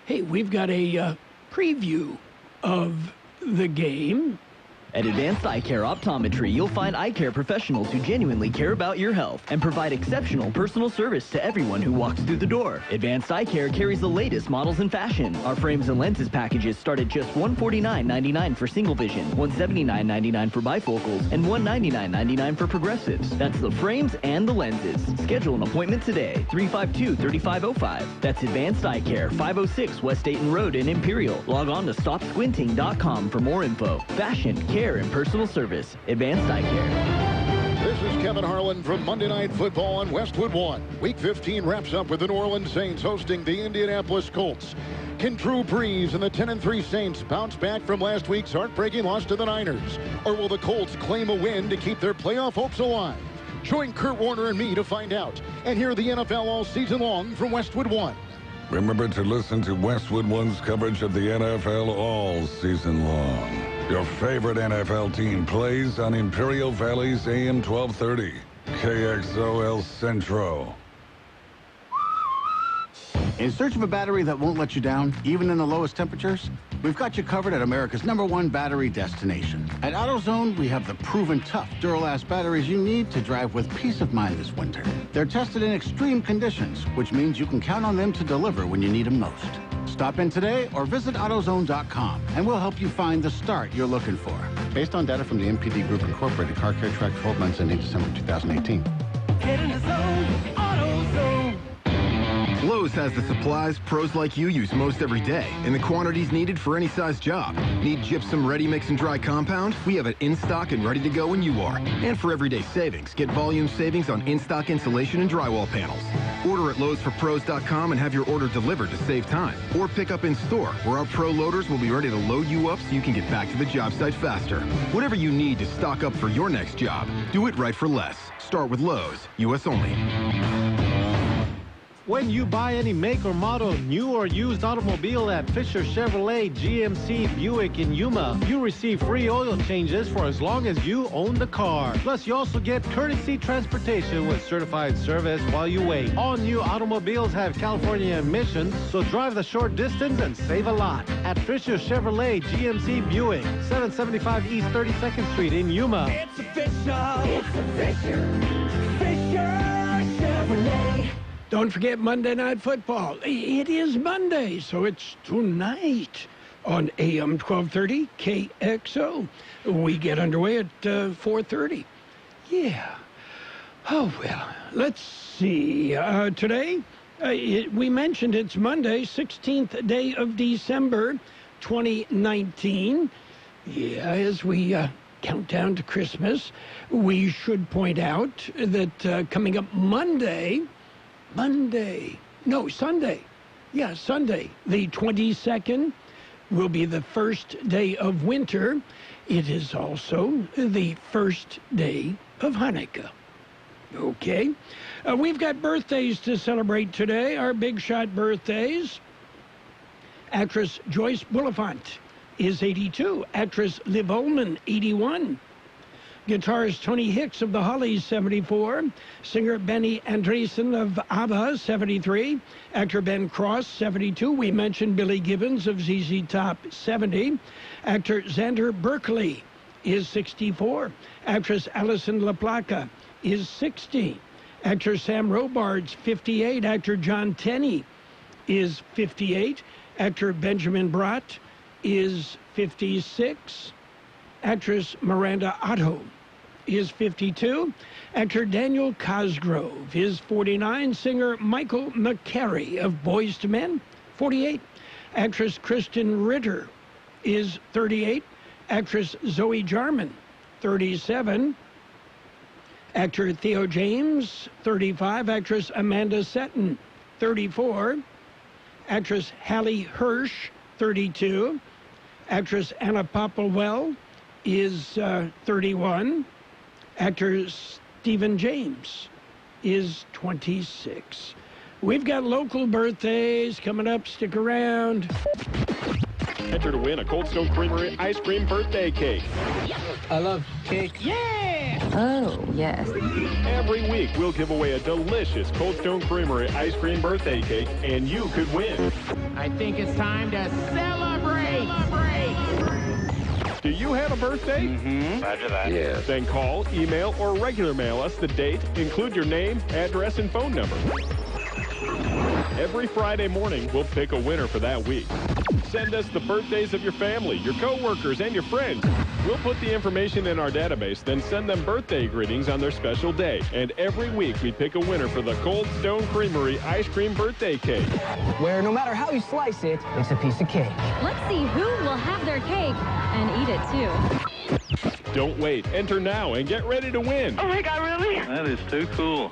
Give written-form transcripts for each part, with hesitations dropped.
Hey, we've got a preview of the game. At Advanced Eye Care Optometry, you'll find eye care professionals who genuinely care about your health and provide exceptional personal service to everyone who walks through the door. Advanced Eye Care carries the latest models in fashion. Our frames and lenses packages start at just $149.99 for single vision, $179.99 for bifocals, and $199.99 for progressives. That's the frames and the lenses. Schedule an appointment today, 352-3505. That's Advanced Eye Care, 506 West Dayton Road in Imperial. Log on to stopsquinting.com for more info. Fashion, care, and personal service. Advanced Eye Care. This is Kevin Harlan from Monday Night Football on Westwood One. Week 15 wraps up with the New Orleans Saints hosting the Indianapolis Colts. Can Drew Brees and the 10-3 Saints bounce back from last week's heartbreaking loss to the Niners? Or will the Colts claim a win to keep their playoff hopes alive? Join Kurt Warner and me to find out and hear the NFL all season long from Westwood One. Remember to listen to Westwood One's coverage of the NFL all season long. Your favorite NFL team plays on Imperial Valley's AM 1230. KXO El Centro. In search of a battery that won't let you down, even in the lowest temperatures? We've got you covered at America's #1 battery destination. At AutoZone, we have the proven tough Duralast batteries you need to drive with peace of mind this winter. They're tested in extreme conditions, which means you can count on them to deliver when you need them most. Stop in today or visit AutoZone.com, and we'll help you find the start you're looking for. Based on data from the MPD Group Incorporated, car care track 12 months ending December 2018. Get in the zone, AutoZone. Lowe's has the supplies pros like you use most every day in the quantities needed for any size job. Need gypsum ready mix and dry compound? We have it in stock and ready to go when you are. And for everyday savings, get volume savings on in-stock insulation and drywall panels. Order at LowesForPros.com and have your order delivered to save time. Or pick up in store, where our pro loaders will be ready to load you up so you can get back to the job site faster. Whatever you need to stock up for your next job, do it right for less. Start with Lowe's, U.S. only. When you buy any make or model, new or used automobile at Fisher Chevrolet, GMC, Buick, and Yuma, you receive free oil changes for as long as you own the car. Plus, you also get courtesy transportation with certified service while you wait. All new automobiles have California emissions, so drive the short distance and save a lot. At Fisher Chevrolet, GMC, Buick, 775 East 32nd Street in Yuma. It's official. It's official. Fisher Chevrolet. Don't forget Monday Night Football. It is Monday, so it's tonight on AM 1230 KXO. We get underway at 4:30. Yeah. Oh, well, let's see. Today, we mentioned it's Monday, 16th day of December, 2019. Yeah, as we count down to Christmas, we should point out that coming up Sunday. Yeah, Sunday, the 22nd, will be the first day of winter. It is also the first day of Hanukkah. Okay. We've got birthdays to celebrate today, our big shot birthdays. Actress Joyce Bulifant is 82. Actress Liv Ullmann, 81. Guitarist Tony Hicks of the Hollies, 74. Singer Benny Andresen of ABBA, 73. Actor Ben Cross, 72. We mentioned Billy Gibbons of ZZ Top, 70. Actor Xander Berkeley is 64. Actress Alison LaPlaca is 60. Actor Sam Robards, 58. Actor John Tenney is 58. Actor Benjamin Bratt is 56. Actress Miranda Otto is 52. Actor Daniel Cosgrove is 49. Singer Michael McCary of Boyz II Men, 48. Actress Kristen Ritter is 38. Actress Zoe Jarman, 37. Actor Theo James, 35. Actress Amanda Setton, 34. Actress Hallie Hirsch, 32. Actress Anna Popplewell is 31. Actor Stephen James is 26. We've got local birthdays coming up. Stick around. Enter to win a Cold Stone Creamery ice cream birthday cake. I love cake. Yeah! Oh, yes. Every week, we'll give away a delicious Cold Stone Creamery ice cream birthday cake, and you could win. I think it's time to celebrate! Do you have a birthday? Mm-hmm. Roger that. Yes. Then call, email, or regular mail us the date, include your name, address, and phone number. Every Friday morning, we'll pick a winner for that week. Send us the birthdays of your family, your coworkers, and your friends. We'll put the information in our database, then send them birthday greetings on their special day. And every week, we pick a winner for the Cold Stone Creamery ice cream birthday cake. Where no matter how you slice it, it's a piece of cake. Let's see who will have their cake and eat it, too. Don't wait. Enter now and get ready to win. Oh, my God, really? That is too cool.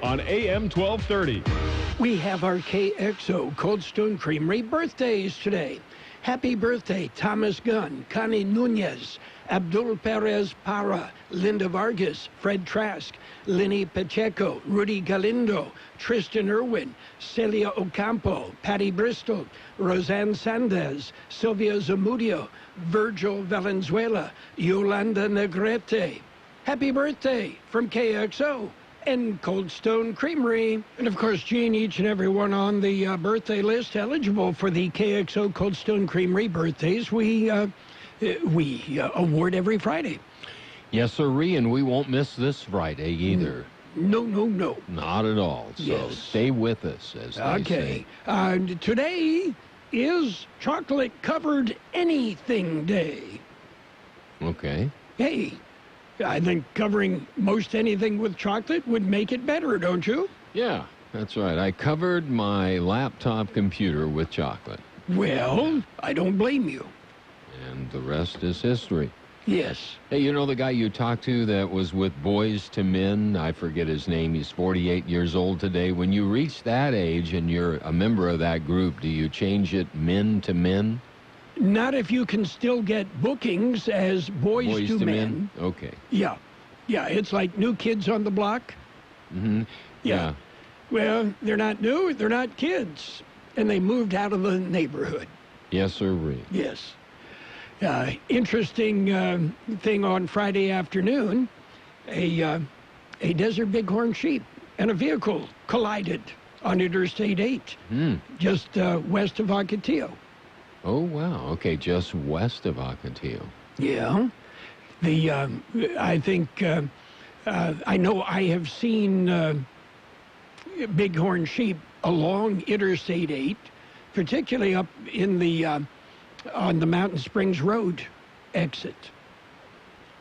On AM 1230. We have our Kxo Cold Stone Creamery birthdays today. Happy birthday, Thomas Gunn, Connie Nunez, Abdul Perez Parra, Linda Vargas, Fred Trask, Lenny Pacheco, Rudy Galindo, Tristan Irwin, Celia Ocampo, Patty Bristol, Roseanne Sandez, Sylvia Zamudio, Virgil Valenzuela, Yolanda Negrete. Happy birthday from Kxo and Cold Stone Creamery. And of course, Gene, each and every one on the birthday list eligible for the Kxo Cold Stone Creamery birthdays, we award every Friday. Yes, sirree, and we won't miss this Friday either. No. Not at all. So yes. Stay with us, as they say. Today is Chocolate-Covered Anything Day. Okay. Hey, I think covering most anything with chocolate would make it better, don't you? Yeah, that's right. I covered my laptop computer with chocolate. Well, I don't blame you. And the rest is history. Yes. Hey, you know the guy you talked to that was with Boys to Men? I forget his name. He's 48 years old today. When you reach that age and you're a member of that group, do you change it men to men? Not if you can still get bookings as boys to men. Okay. Yeah. It's like New Kids on the Block. Mm-hmm. Yeah. Well, they're not new. They're not kids. And they moved out of the neighborhood. Yes, sirree. Yes. Interesting thing on Friday afternoon. A desert bighorn sheep and a vehicle collided on Interstate 8, just west of Ocotillo. Oh, wow. Okay, just west of Ocotillo. Yeah. I think, I know I have seen bighorn sheep along Interstate 8, particularly up in on the Mountain Springs Road exit.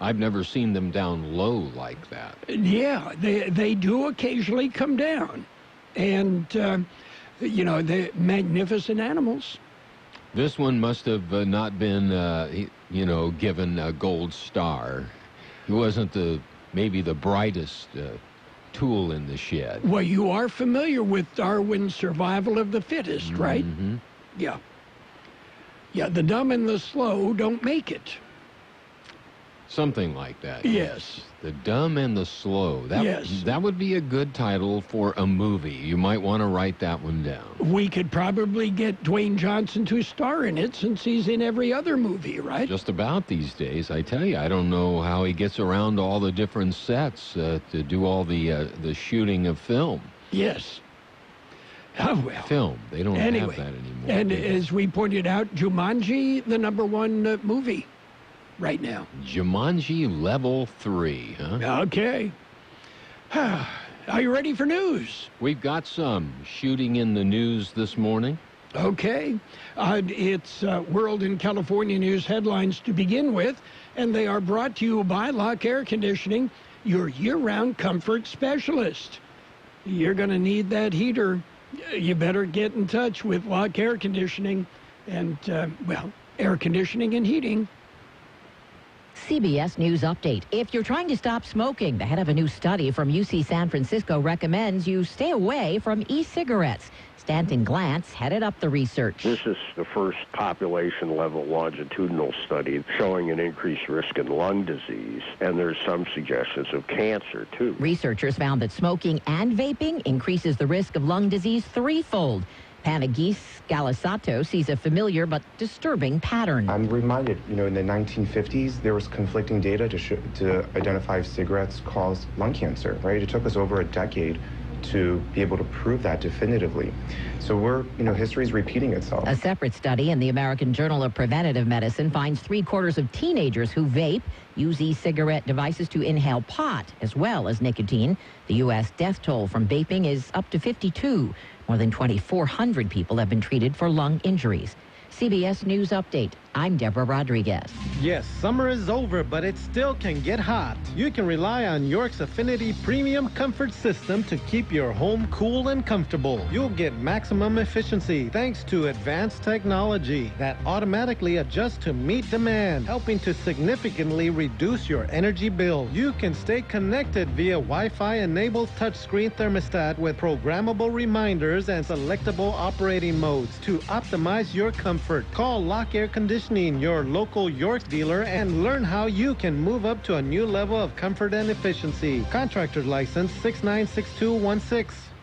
I've never seen them down low like that. Yeah, they do occasionally come down. And, they're magnificent animals. This one must have not been, given a gold star. He wasn't maybe the brightest tool in the shed. Well, you are familiar with Darwin's survival of the fittest, right? Mm-hmm. Yeah. Yeah, the dumb and the slow don't make it. Something like that. Yes. The Dumb and the Slow. Yes. That would be a good title for a movie. You might want to write that one down. We could probably get Dwayne Johnson to star in it since he's in every other movie, right? Just about these days. I tell you, I don't know how he gets around all the different sets to do all the shooting of film. Yes. Oh, well. Film. They don't have that anymore. And as we pointed out, Jumanji, the #1 movie right now. Jumanji Level 3, huh? Okay. Are you ready for news? We've got some shooting in the news this morning. Okay. It's World and California news headlines to begin with, and they are brought to you by Lock Air Conditioning, your year-round comfort specialist. You're going to need that heater. You better get in touch with Lock Air Conditioning and, air conditioning and heating. CBS News Update. If you're trying to stop smoking, the head of a new study from UC San Francisco recommends you stay away from e-cigarettes. Stanton Glantz headed up the research. This is the first population-level longitudinal study showing an increased risk in lung disease, and there's some suggestions of cancer, too. Researchers found that smoking and vaping increases the risk of lung disease threefold. Panagis Galisato sees a familiar but disturbing pattern. I'm reminded, in the 1950s, there was conflicting data to identify if cigarettes caused lung cancer, right? It took us over a decade to be able to prove that definitively. So history is repeating itself. A separate study in the American Journal of Preventative Medicine finds 3/4 of teenagers who vape use e-cigarette devices to inhale pot as well as nicotine. The U.S. death toll from vaping is up to 52. More than 2,400 people have been treated for lung injuries. CBS News Update. I'm Deborah Rodriguez. Yes, summer is over, but it still can get hot. You can rely on York's Affinity Premium Comfort System to keep your home cool and comfortable. You'll get maximum efficiency thanks to advanced technology that automatically adjusts to meet demand, helping to significantly reduce your energy bill. You can stay connected via Wi-Fi-enabled touchscreen thermostat with programmable reminders and selectable operating modes to optimize your comfort. Call Lock Air Conditioning, your local York dealer, and learn how you can move up to a new level of comfort and efficiency. Contractor license 696216.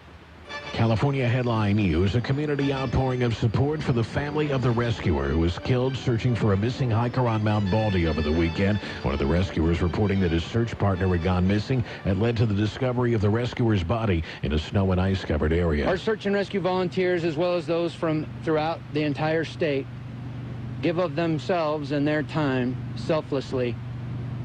California Headline News, a community outpouring of support for the family of the rescuer who was killed searching for a missing hiker on Mount Baldy over the weekend. One of the rescuers reporting that his search partner had gone missing and led to the discovery of the rescuer's body in a snow and ice covered area. Our search and rescue volunteers, as well as those from throughout the entire state, give of themselves and their time selflessly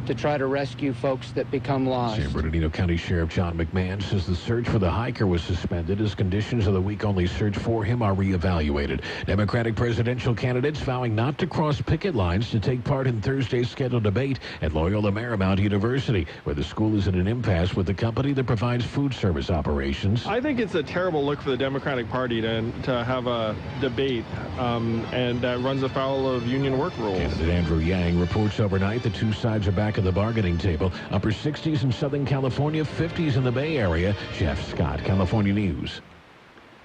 to try to rescue folks that become lost. San Bernardino County Sheriff John McMahon says the search for the hiker was suspended as conditions of the week-only search for him are reevaluated. Democratic presidential candidates vowing not to cross picket lines to take part in Thursday's scheduled debate at Loyola Marymount University, where the school is in an impasse with the company that provides food service operations. I think it's a terrible look for the Democratic Party to have a debate and that runs afoul of union work rules. Candidate Andrew Yang reports overnight the two sides are back at the bargaining table. Upper 60s in Southern California, 50s in the Bay Area. Jeff Scott, California News.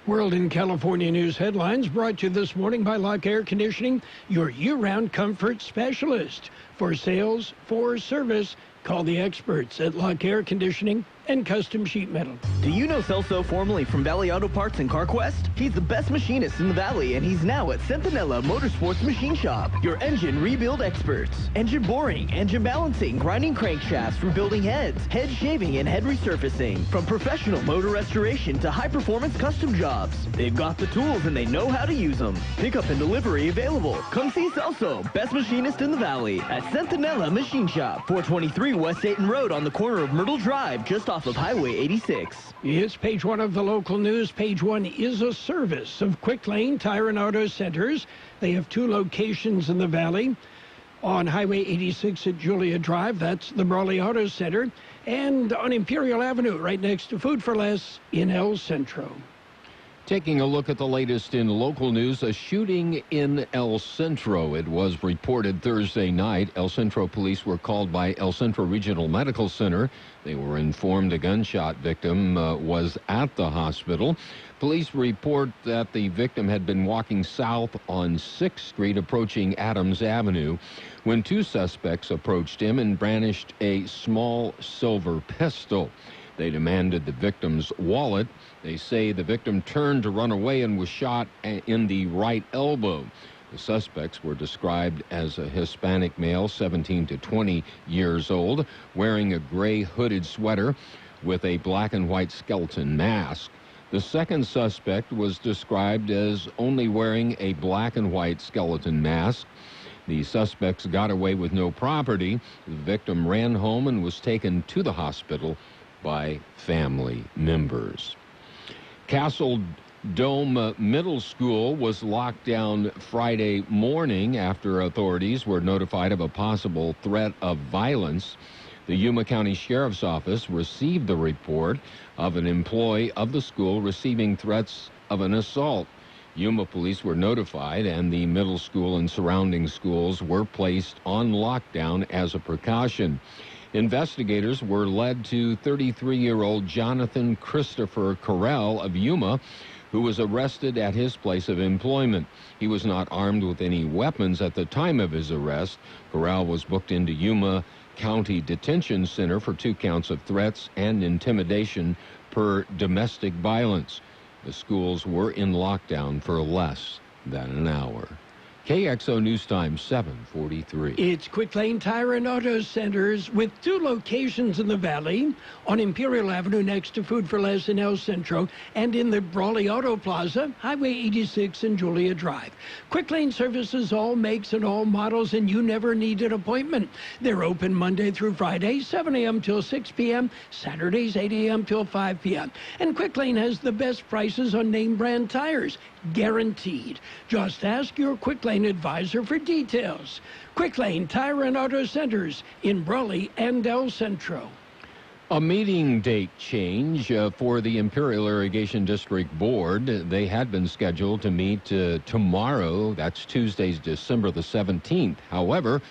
World in California News headlines brought to you this morning by Lock Air Conditioning, your year-round comfort specialist. For sales, for service, call the experts at Lock Air Conditioning and Custom Sheet Metal. Do you know Celso formerly from Valley Auto Parts and CarQuest? He's the best machinist in the Valley, and he's now at Centinela Motorsports Machine Shop, your engine rebuild experts. Engine boring, engine balancing, grinding crankshafts for building heads, head shaving and head resurfacing. From professional motor restoration to high-performance custom jobs. They've got the tools and they know how to use them. Pickup and delivery available. Come see Celso, best machinist in the Valley, at Centinela Machine Shop, 423 West Dayton Road on the corner of Myrtle Drive, just off of Highway 86. It's page one of the local news. Page one is a service of Quick Lane Tire and Auto Centers. They have two locations in the Valley. On Highway 86 at Julia Drive, that's the Brawley Auto Center. And on Imperial Avenue, right next to Food for Less in El Centro. Taking a look at the latest in local news, a shooting in El Centro. It was reported Thursday night. El Centro police were called by El Centro Regional Medical Center. They were informed a gunshot victim was at the hospital. Police report that the victim had been walking south on 6th Street, approaching Adams Avenue, when two suspects approached him and brandished a small silver pistol. They demanded the victim's wallet. They say the victim turned to run away and was shot in the right elbow. The suspects were described as a Hispanic male, 17 to 20 years old, wearing a gray hooded sweater with a black and white skeleton mask. The second suspect was described as only wearing a black and white skeleton mask. The suspects got away with no property. The victim ran home and was taken to the hospital by family members. Castle Dome Middle School was locked down Friday morning after authorities were notified of a possible threat of violence. The Yuma County Sheriff's Office received the report of an employee of the school receiving threats of an assault. Yuma police were notified, and the middle school and surrounding schools were placed on lockdown as a precaution. Investigators were led to 33-year-old Jonathan Christopher Carroll of Yuma, who was arrested at his place of employment. He was not armed with any weapons at the time of his arrest. Carroll was booked into Yuma County Detention Center for 2 counts of threats and intimidation per domestic violence. The schools were in lockdown for less than an hour. KXO News Time 7:43. It's Quick Lane Tire and Auto Centers with 2 locations in the Valley, on Imperial Avenue next to Food for Less in El Centro, and in the Brawley Auto Plaza, Highway 86 and Julia Drive. Quick Lane services all makes and all models, and you never need an appointment. They're open Monday through Friday, 7 a.m. till 6 p.m., Saturdays 8 a.m. till 5 p.m. And Quick Lane has the best prices on name brand tires, guaranteed. Just ask your Quick Lane advisor for details. Quick Lane Tire and Auto Centers in Brawley and El Centro. A meeting date change for the Imperial Irrigation District Board. They had been scheduled to meet tomorrow. That's Tuesday, December the 17th. However,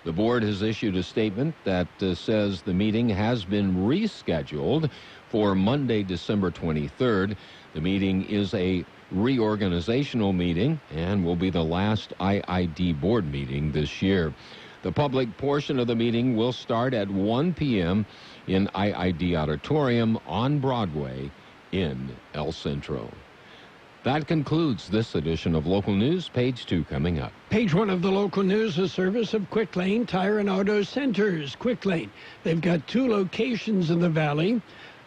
the board has issued a statement that says the meeting has been rescheduled for Monday, December 23rd. The meeting is a reorganizational meeting and will be the last IID board meeting this year. The public portion of the meeting will start at 1 p.m. in IID Auditorium on Broadway in El Centro. That concludes this edition of Local News. Page 2 coming up. Page 1 of the local news, a service of Quick Lane Tire and Auto Centers. Quick Lane. They've got 2 locations in the Valley,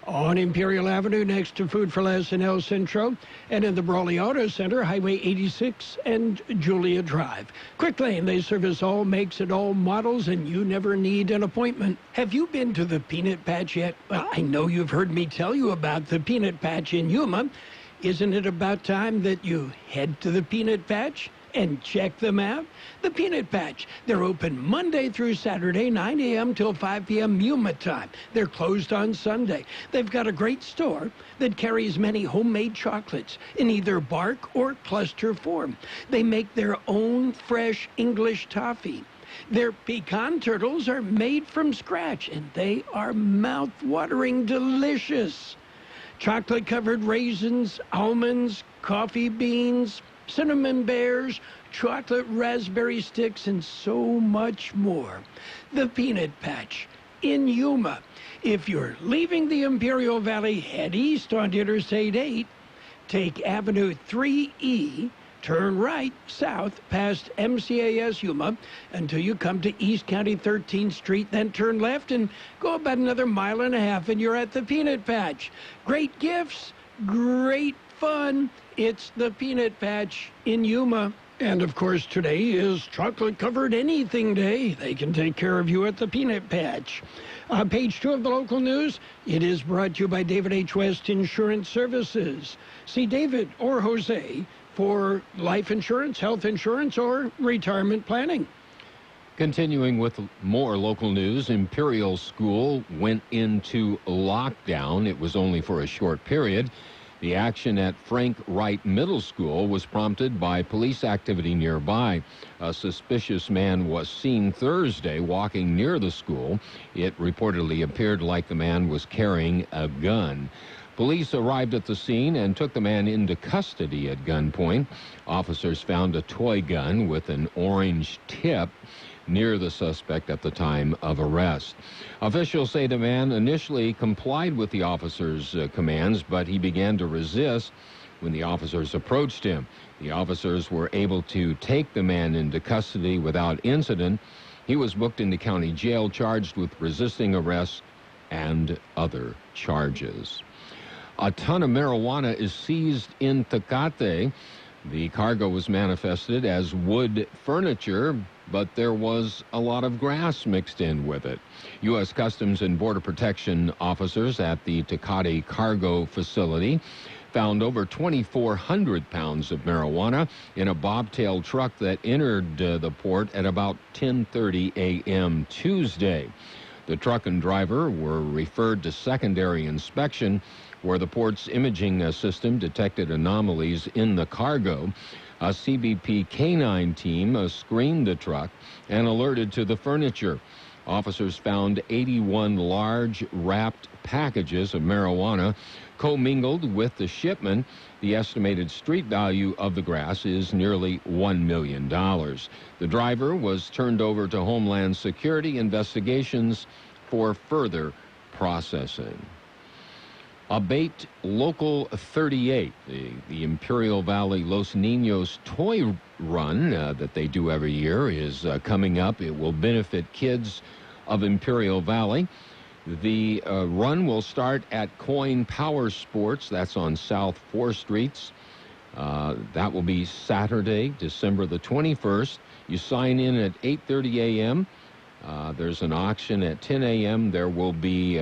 on Imperial Avenue next to Food for Less in El Centro, and in the Brawley Auto Center, Highway 86 and Julia Drive. Quick Lane, they service all makes and all models, and you never need an appointment. Have you been to the Peanut Patch yet? Well, I know you've heard me tell you about the Peanut Patch in Yuma. Isn't it about time that you head to the Peanut Patch and check them out? The Peanut Patch, they're open Monday through Saturday, 9 a.m. till 5 p.m. Yuma time. They're closed on Sunday. They've got a great store that carries many homemade chocolates in either bark or cluster form. They make their own fresh English toffee. Their pecan turtles are made from scratch, and they are mouth-watering delicious. Chocolate-covered raisins, almonds, coffee beans, cinnamon bears, chocolate raspberry sticks, and so much more. The Peanut Patch in Yuma. If you're leaving the Imperial Valley, head east on Interstate 8, take Avenue 3E, turn right south past MCAS Yuma until you come to East County 13th Street, then turn left and go about another 1.5 miles and you're at the Peanut Patch. Great gifts, great fun. It's the Peanut Patch in Yuma. And, of course, today is Chocolate-Covered Anything Day. They can take care of you at the Peanut Patch. Page 2 of the local news, it is brought to you by David H. West Insurance Services. See David or Jose for life insurance, health insurance, or retirement planning. Continuing with more local news, Imperial School went into lockdown. It was only for a short period. The action at Frank Wright Middle School was prompted by police activity nearby. A suspicious man was seen Thursday walking near the school. It reportedly appeared like the man was carrying a gun. Police arrived at the scene and took the man into custody at gunpoint. Officers found a toy gun with an orange tip near the suspect at the time of arrest. Officials say the man initially complied with the officers' commands, but he began to resist when the officers approached him. The officers were able to take the man into custody without incident. He was booked into county jail, charged with resisting arrest and other charges. A ton of marijuana is seized in Tecate. The cargo was manifested as wood furniture, but there was a lot of grass mixed in with it. U.S. Customs and Border Protection officers at the Tecate cargo facility found over 2,400 pounds of marijuana in a bobtail truck that entered the port at about 10:30 a.m. Tuesday. The truck and driver were referred to secondary inspection, where the port's imaging system detected anomalies in the cargo. A CBP K-9 team screened the truck and alerted to the furniture. Officers found 81 large wrapped packages of marijuana commingled with the shipment. The estimated street value of the grass is nearly $1 million. The driver was turned over to Homeland Security investigations for further processing. Abate Local 38, the Imperial Valley Los Niños Toy Run that they do every year is coming up. It will benefit kids of Imperial Valley. The run will start at Coin Power Sports. That's on South 4 Streets. That will be Saturday, December the 21st. You sign in at 8:30 a.m. There's an auction at 10 a.m. There will be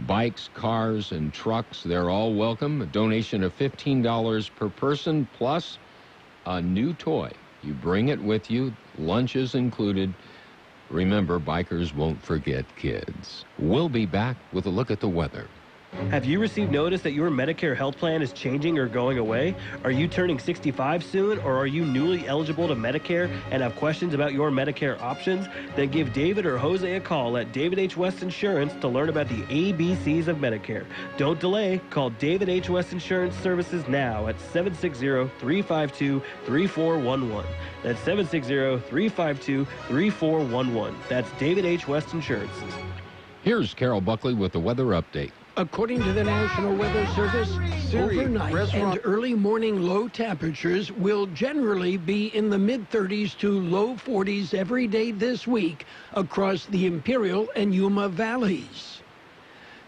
bikes, cars, and trucks. They're all welcome. A donation of $15 per person plus a new toy. You bring it with you. Lunch is included. Remember, bikers won't forget kids. We'll be back with a look at the weather. Have you received notice that your Medicare health plan is changing or going away? Are you turning 65 soon, or are you newly eligible to Medicare and have questions about your Medicare options? Then give David or Jose a call at David H. West Insurance to learn about the ABCs of Medicare. Don't delay. Call David H. West Insurance Services now at 760-352-3411. That's 760-352-3411. That's David H. West Insurance. Here's Carroll Buckley with the weather update. According to the National Weather Service, overnight and early morning low temperatures will generally be in the mid-30s to low 40s every day this week across the Imperial and Yuma valleys.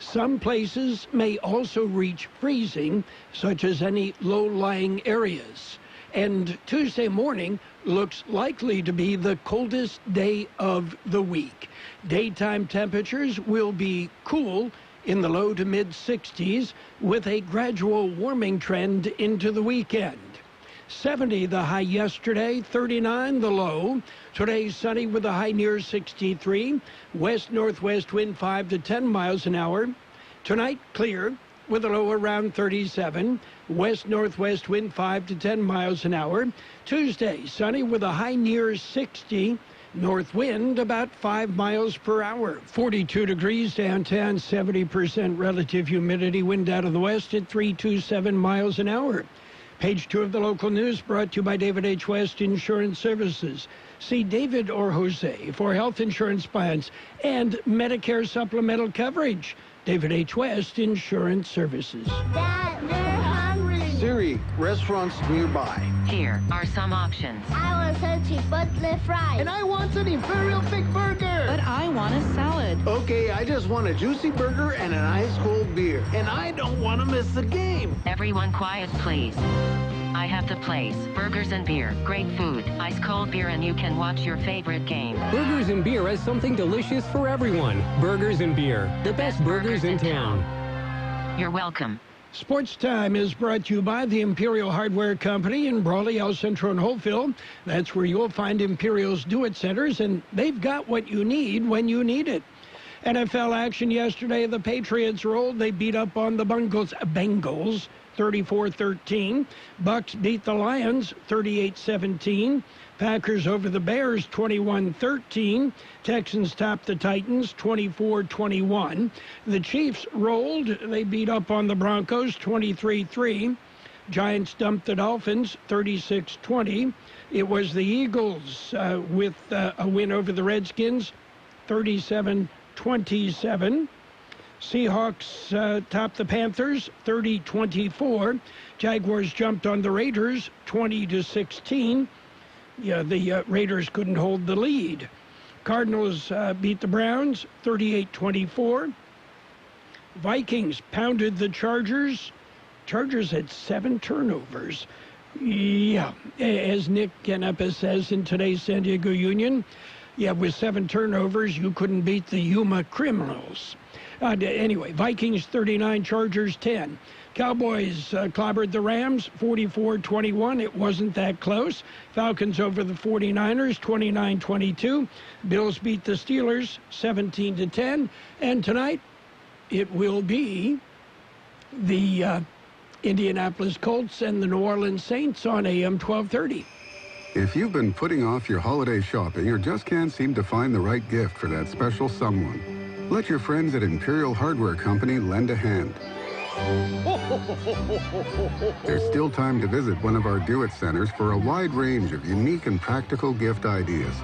Some places may also reach freezing, such as any low-lying areas. And Tuesday morning looks likely to be the coldest day of the week. Daytime temperatures will be cool in the low to mid-60s with a gradual warming trend into the weekend. 70 the high yesterday, 39 the low. Today sunny with a high near 63. West-northwest wind 5 to 10 miles an hour. Tonight clear with a low around 37. West-northwest wind 5 to 10 miles an hour. Tuesday sunny with a high near 60. North wind about 5 miles per hour. 42 degrees downtown, 70% relative humidity. Wind out of the west at 327 miles an hour. Page 2 of the local news brought to you by David H. West Insurance Services. See David or Jose for health insurance plans and Medicare supplemental coverage. David H. West Insurance Services. Dad, we're hungry. Siri, restaurants nearby. Here are some options. I want some chipotle fries. And I want an Imperial Thick Burger. But I want a salad. Okay, I just want a juicy burger and an ice cold beer. And I don't want to miss the game. Everyone quiet, please. I have the place. Burgers and beer. Great food. Ice cold beer, and you can watch your favorite game. Burgers and Beer has something delicious for everyone. Burgers and Beer. The best burgers in town. You're welcome. Sports Time is brought to you by the Imperial Hardware Company in Brawley, El Centro, and Holtville. That's where you'll find Imperial's Do-It Centers, and they've got what you need when you need it. NFL action yesterday, the Patriots rolled. They beat up on the Bengals 34-13. Bucks beat the Lions 38-17. Packers over the Bears 21-13. Texans topped the Titans 24-21. The Chiefs rolled. They beat up on the Broncos 23-3. Giants dumped the Dolphins 36-20. It was the Eagles with a win over the Redskins 37-27. Seahawks topped the Panthers 30-24. Jaguars jumped on the Raiders 20-16. Yeah, the Raiders couldn't hold the lead. Cardinals beat the Browns 38-24. Vikings pounded the Chargers. Chargers had 7 turnovers. Yeah, as Nick Canepa says in today's San Diego Union, yeah, with 7 turnovers, you couldn't beat the Yuma Criminals. Anyway, Vikings 39, Chargers 10. Cowboys clobbered the Rams 44-21. It wasn't that close. Falcons over the 49ers 29-22. Bills beat the Steelers 17-10. And tonight it will be the Indianapolis Colts and the New Orleans Saints on AM 1230. If you've been putting off your holiday shopping or just can't seem to find the right gift for that special someone, let your friends at Imperial Hardware Company lend a hand. There's still time to visit one of our Do It centers for a wide range of unique and practical gift ideas.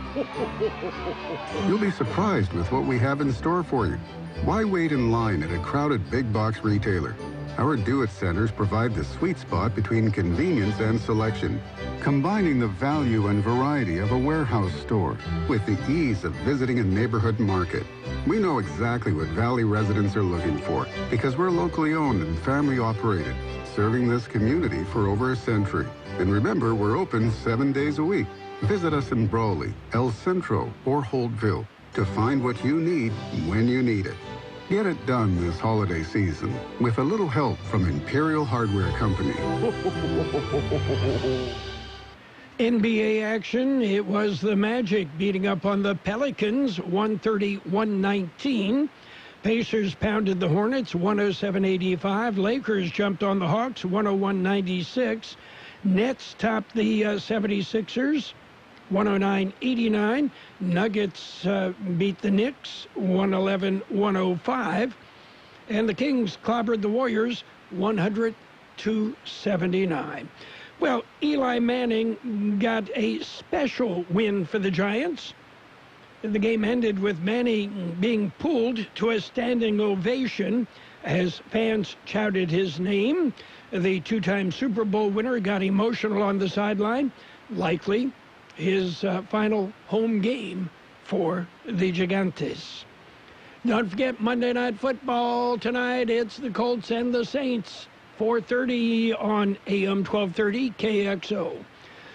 You'll be surprised with what we have in store for you. Why wait in line at a crowded big box retailer? Our Do It centers provide the sweet spot between convenience and selection, combining the value and variety of a warehouse store with the ease of visiting a neighborhood market. We know exactly what Valley residents are looking for because we're locally owned and family operated, serving this community for over a century. And remember, we're open 7 days a week. Visit us in Brawley, El Centro, or Holtville to find what you need when you need it. Get it done this holiday season with a little help from Imperial Hardware Company. NBA action, it was the Magic beating up on the Pelicans, 130-119. Pacers pounded the Hornets, 107-85. Lakers jumped on the Hawks, 101-96. Nets topped the 76ers, 109-89. Nuggets beat the Knicks, 111-105. And the Kings clobbered the Warriors, 100-79. Well, Eli Manning got a special win for the Giants. The game ended with Manning being pulled to a standing ovation as fans shouted his name. The two-time Super Bowl winner got emotional on the sideline, likely his final home game for the Gigantes. Don't forget Monday Night Football tonight. It's the Colts and the Saints, 4:30 on AM 1230 KXO.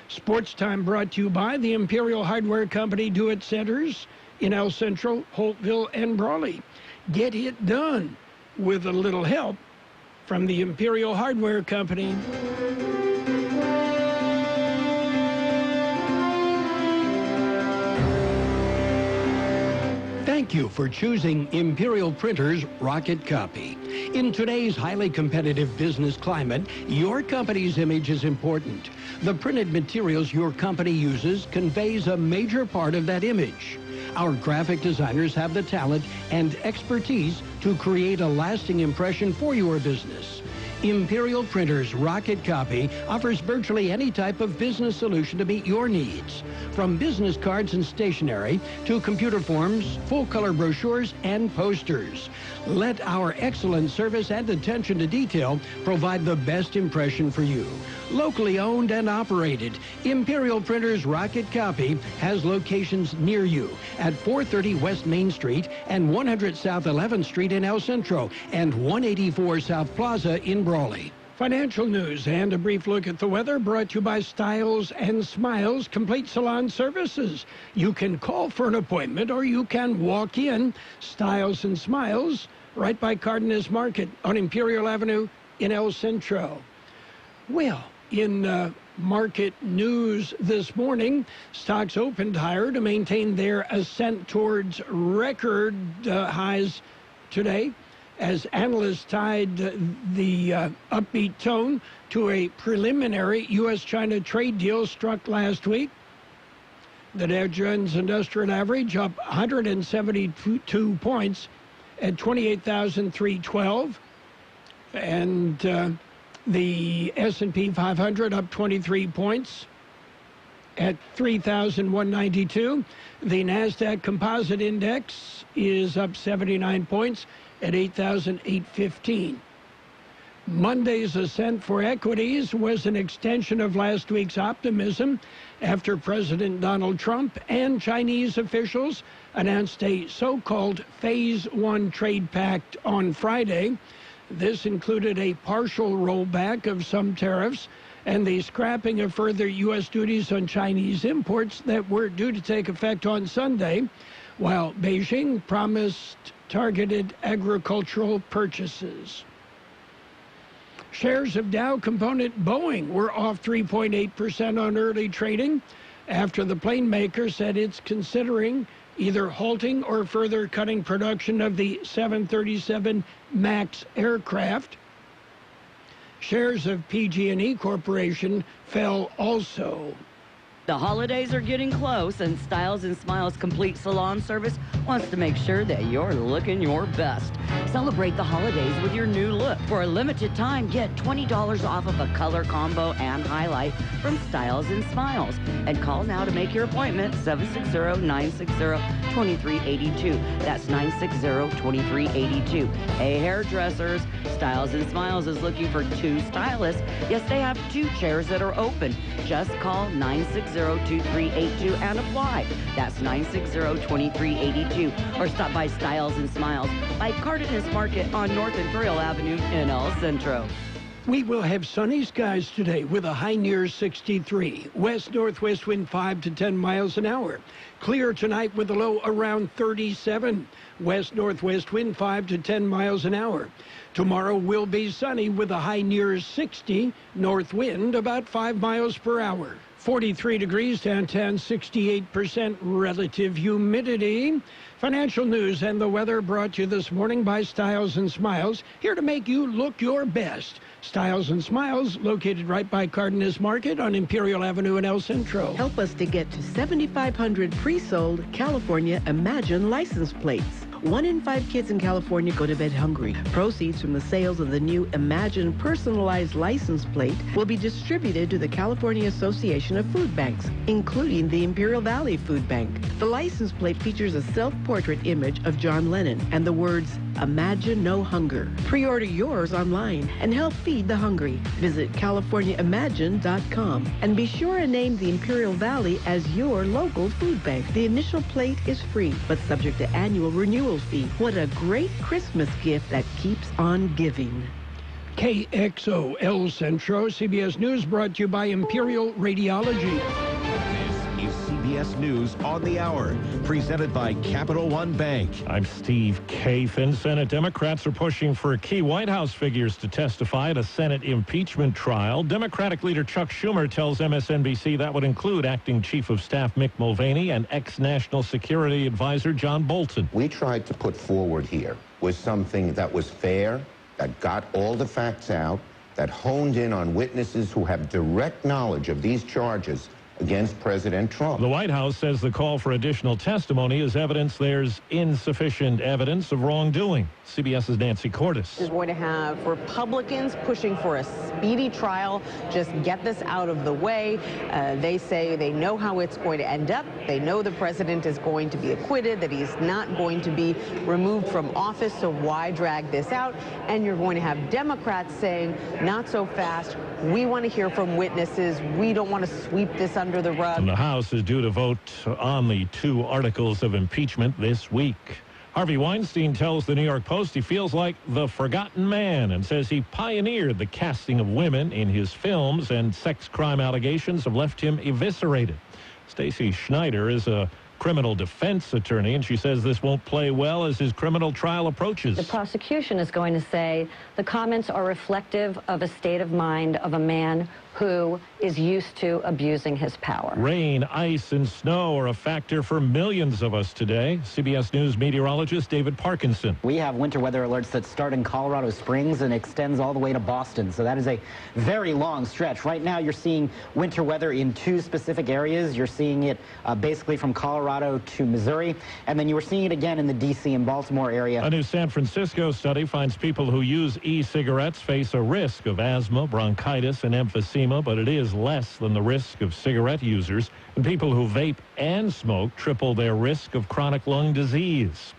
Sports Time brought to you by the Imperial Hardware Company Do It Centers in El Centro, Holtville, and Brawley. Get it done with a little help from the Imperial Hardware Company. Thank you for choosing Imperial Printers Rocket Copy. In today's highly competitive business climate, your company's image is important. The printed materials your company uses conveys a major part of that image. Our graphic designers have the talent and expertise to create a lasting impression for your business. Imperial Printers Rocket Copy offers virtually any type of business solution to meet your needs, from business cards and stationery to computer forms, full-color brochures, and posters. Let our excellent service and attention to detail provide the best impression for you. Locally owned and operated, Imperial Printers Rocket Copy has locations near you at 430 West Main Street and 100 South 11th Street in El Centro and 184 South Plaza in Brawley. Financial news and a brief look at the weather brought to you by Styles and Smiles Complete Salon Services. You can call for an appointment or you can walk in. Styles and Smiles, right by Cardenas Market on Imperial Avenue in El Centro. Well, in market news this morning, stocks opened higher to maintain their ascent towards record highs today, as analysts tied the upbeat tone to a preliminary U.S.-China trade deal struck last week. The Dow Jones Industrial Average up 172 points at 28,312. And the S&P 500 up 23 points at 3,192. The NASDAQ Composite Index is up 79 points at 8,815. Monday's ascent for equities was an extension of last week's optimism after President Donald Trump and Chinese officials announced a so-called Phase 1 trade pact on Friday. This included a partial rollback of some tariffs and the scrapping of further U.S. duties on Chinese imports that were due to take effect on Sunday, while Beijing promised targeted agricultural purchases. Shares of Dow component Boeing were off 3.8% on early trading after the plane maker said it's considering either halting or further cutting production of the 737 MAX aircraft. Shares of PG&E Corporation fell also. The holidays are getting close, and Styles & Smiles Complete Salon Service wants to make sure that you're looking your best. Celebrate the holidays with your new look. For a limited time, get $20 off of a color combo and highlight from Styles & Smiles. And call now to make your appointment, 760-960-2382. That's 960-2382. Hey, hairdressers, Styles & Smiles is looking for 2 stylists. Yes, they have 2 chairs that are open. Just call 960-2382 and apply. That's 960-2382. Or stop by Styles & Smiles by Cardenas Market on North Imperial Avenue in El Centro. We will have sunny skies today with a high near 63. West-northwest wind 5 to 10 miles an hour. Clear tonight with a low around 37. West-northwest wind 5 to 10 miles an hour. Tomorrow will be sunny with a high near 60. North wind about 5 miles per hour. 43 degrees downtown, 68% relative humidity. Financial news and the weather brought to you this morning by Styles & Smiles, here to make you look your best. Styles & Smiles, located right by Cardenas Market on Imperial Avenue in El Centro. Help us to get to 7,500 pre-sold California Imagine license plates. 1 in 5 kids in California go to bed hungry. Proceeds from the sales of the new Imagine personalized license plate will be distributed to the California Association of Food Banks, including the Imperial Valley Food Bank. The license plate features a self-portrait image of John Lennon and the words, "Imagine no hunger." Pre-order yours online and help feed the hungry. Visit CaliforniaImagine.com and be sure to name the Imperial Valley as your local food bank. The initial plate is free, but subject to annual renewal fee. What a great Christmas gift that keeps on giving. KXO El Centro, CBS News brought to you by Imperial Radiology. This is CBS News on the Hour, presented by Capital One Bank. I'm Steve Kathan. Senate Democrats are pushing for key White House figures to testify at a Senate impeachment trial. Democratic leader Chuck Schumer tells MSNBC that would include acting Chief of Staff Mick Mulvaney and ex-National Security Advisor John Bolton. We tried to put forward here was something that was fair, that got all the facts out, that honed in on witnesses who have direct knowledge of these charges against President Trump. The White House says the call for additional testimony is evidence there's insufficient evidence of wrongdoing. CBS's Nancy Cordes. Is going to have Republicans pushing for a speedy trial. Just get this out of the way. They say they know how it's going to end up. They know the president is going to be acquitted, that he's not going to be removed from office, so why drag this out? And you're going to have Democrats saying, not so fast. We want to hear from witnesses. We don't want to sweep this under the rug. And the House is due to vote on the 2 articles of impeachment this week. Harvey Weinstein tells the New York Post he feels like the forgotten man and says he pioneered the casting of women in his films, and sex crime allegations have left him eviscerated. Stacey Schneider is a criminal defense attorney, and she says this won't play well as his criminal trial approaches. The prosecution is going to say the comments are reflective of a state of mind of a man who is used to abusing his power. Rain, ice, and snow are a factor for millions of us today. CBS News meteorologist David Parkinson. We have winter weather alerts that start in Colorado Springs and extends all the way to Boston. So that is a very long stretch. Right now, you're seeing winter weather in 2 specific areas. You're seeing it basically from Colorado to Missouri, and then you were seeing it again in the D.C. and Baltimore area. A new San Francisco study finds people who use e-cigarettes face a risk of asthma, bronchitis, and emphysema, but it is less than the risk of cigarette users. And people who vape and smoke triple their risk of chronic lung disease.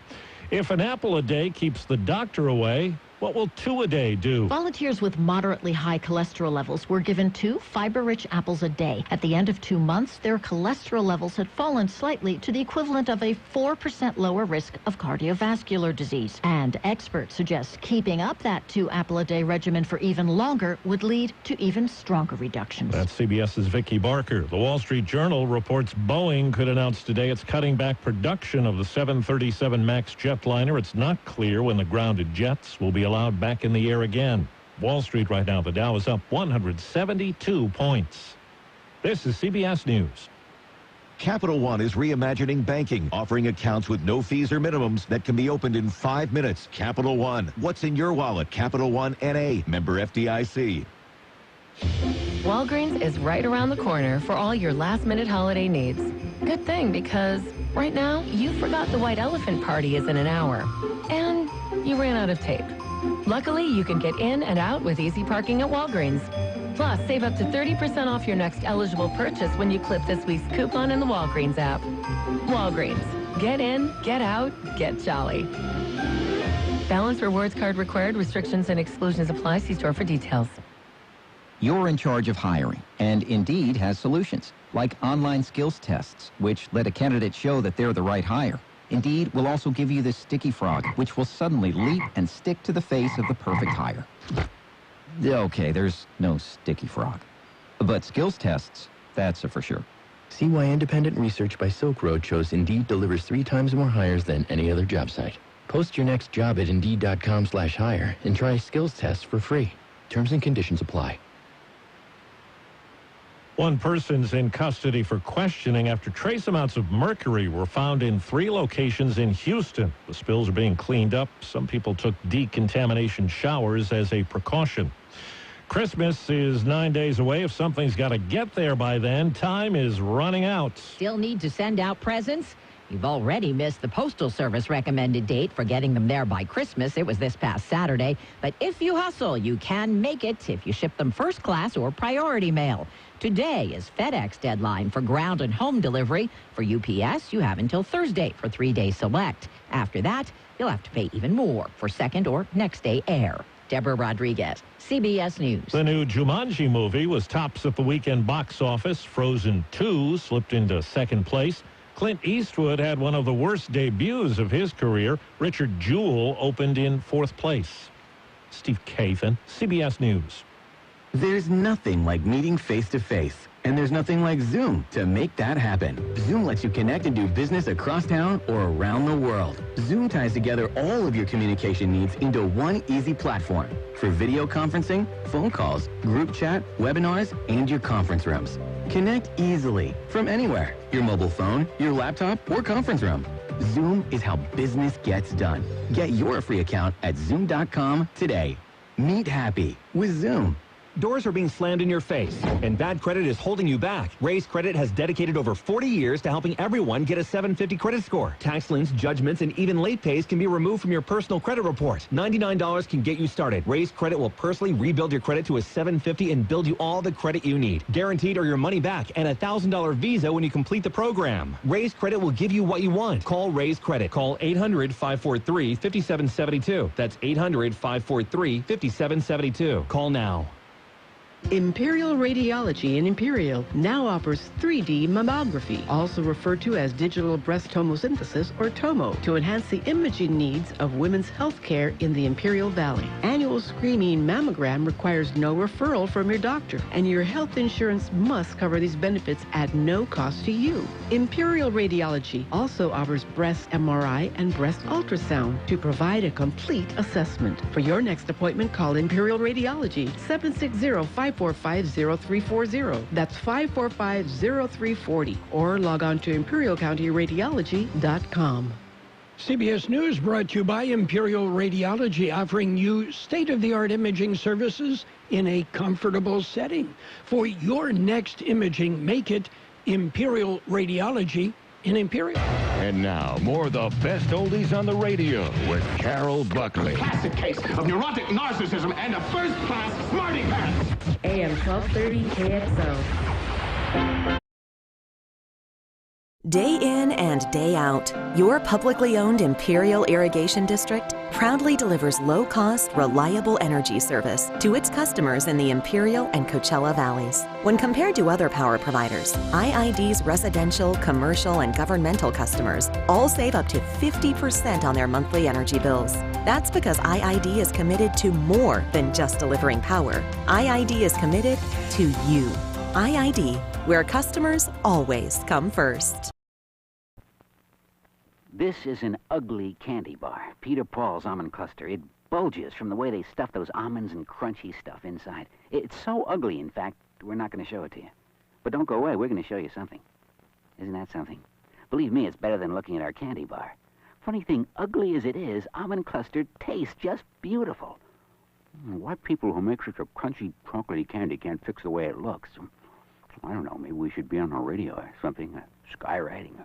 If an apple a day keeps the doctor away, what will 2 a day do? Volunteers with moderately high cholesterol levels were given 2 fiber-rich apples a day. At the end of 2 months, their cholesterol levels had fallen slightly to the equivalent of a 4% lower risk of cardiovascular disease. And experts suggest keeping up that 2 apple a day regimen for even longer would lead to even stronger reductions. That's CBS's Vicki Barker. The Wall Street Journal reports Boeing could announce today it's cutting back production of the 737 MAX jetliner. It's not clear when the grounded jets will be allowed back in the air again. Wall Street right now, the Dow is up 172 points. This is CBS News. Capital One is reimagining banking, offering accounts with no fees or minimums that can be opened in 5 minutes. Capital One. What's in your wallet? Capital One N.A. Member FDIC. Walgreens is right around the corner for all your last-minute holiday needs. Good thing, because right now, you forgot the White Elephant party is in an hour. And you ran out of tape. Luckily, you can get in and out with easy parking at Walgreens. Plus, save up to 30% off your next eligible purchase when you clip this week's coupon in the Walgreens app. Walgreens. Get in, get out, get jolly. Balance rewards card required. Restrictions and exclusions apply. See store for details. You're in charge of hiring, and Indeed has solutions, like online skills tests, which let a candidate show that they're the right hire. Indeed will also give you the sticky frog, which will suddenly leap and stick to the face of the perfect hire. Okay, there's no sticky frog. But skills tests, that's a for sure. See why independent research by Silk Road shows Indeed delivers 3 times more hires than any other job site. Post your next job at Indeed.com/hire and try skills tests for free. Terms and conditions apply. One person's in custody for questioning after trace amounts of mercury were found in 3 locations in Houston. The spills are being cleaned up. Some people took decontamination showers as a precaution. Christmas is 9 days away. If something's got to get there by then, time is running out. Still need to send out presents? You've already missed the Postal Service recommended date for getting them there by Christmas. It was this past Saturday. But if you hustle, you can make it if you ship them first class or priority mail. Today is FedEx deadline for ground and home delivery. For UPS, you have until Thursday for 3-day select. After that, you'll have to pay even more for second or next day air. Deborah Rodriguez, CBS News. The new Jumanji movie was tops at the weekend box office. Frozen 2 slipped into second place. Clint Eastwood had one of the worst debuts of his career. Richard Jewell opened in 4th place. Steve Kathan, CBS News. There's nothing like meeting face-to-face, and there's nothing like Zoom to make that happen. Zoom lets you connect and do business across town or around the world. Zoom ties together all of your communication needs into one easy platform for video conferencing, phone calls, group chat, webinars, and your conference rooms. Connect easily from anywhere, your mobile phone, your laptop, or conference room. Zoom is how business gets done. Get your free account at Zoom.com today. Meet happy with Zoom. Doors are being slammed in your face, and bad credit is holding you back. Raise Credit has dedicated over 40 years to helping everyone get a 750 credit score. Tax liens, judgments, and even late pays can be removed from your personal credit report. $99 can get you started. Raise Credit will personally rebuild your credit to a 750 and build you all the credit you need. Guaranteed or your money back, and a $1,000 visa when you complete the program. Raise Credit will give you what you want. Call Raise Credit. Call 800-543-5772. That's 800-543-5772. Call now. Imperial Radiology in Imperial now offers 3D mammography, also referred to as digital breast tomosynthesis or TOMO, to enhance the imaging needs of women's health care in the Imperial Valley. Annual screening mammogram requires no referral from your doctor, and your health insurance must cover these benefits at no cost to you. Imperial Radiology also offers breast MRI and breast ultrasound to provide a complete assessment. For your next appointment, call Imperial Radiology, 760-545-0340. That's 545-0340. Or log on to ImperialCountyRadiology.com. CBS News brought to you by Imperial Radiology, offering you state-of-the-art imaging services in a comfortable setting. For your next imaging, make it Imperial Radiology in Imperial. And now, more of the best oldies on the radio with Carroll Buckley. Classic case of neurotic narcissism and a first-class smarty pants. AM 1230 KXO. Day in and day out, your publicly owned Imperial Irrigation District proudly delivers low-cost, reliable energy service to its customers in the Imperial and Coachella Valleys. When compared to other power providers, IID's residential, commercial, and governmental customers all save up to 50% on their monthly energy bills. That's because IID is committed to more than just delivering power. IID is committed to you. IID, where customers always come first. This is an ugly candy bar, Peter Paul's Almond Cluster. It bulges from the way they stuff those almonds and crunchy stuff inside. It's so ugly, in fact, we're not going to show it to you. But don't go away, we're going to show you something. Isn't that something? Believe me, it's better than looking at our candy bar. Funny thing, ugly as it is, Almond Cluster tastes just beautiful. Why people who make such a crunchy, chocolatey candy can't fix the way it looks? I don't know, maybe we should be on the radio or something, skywriting.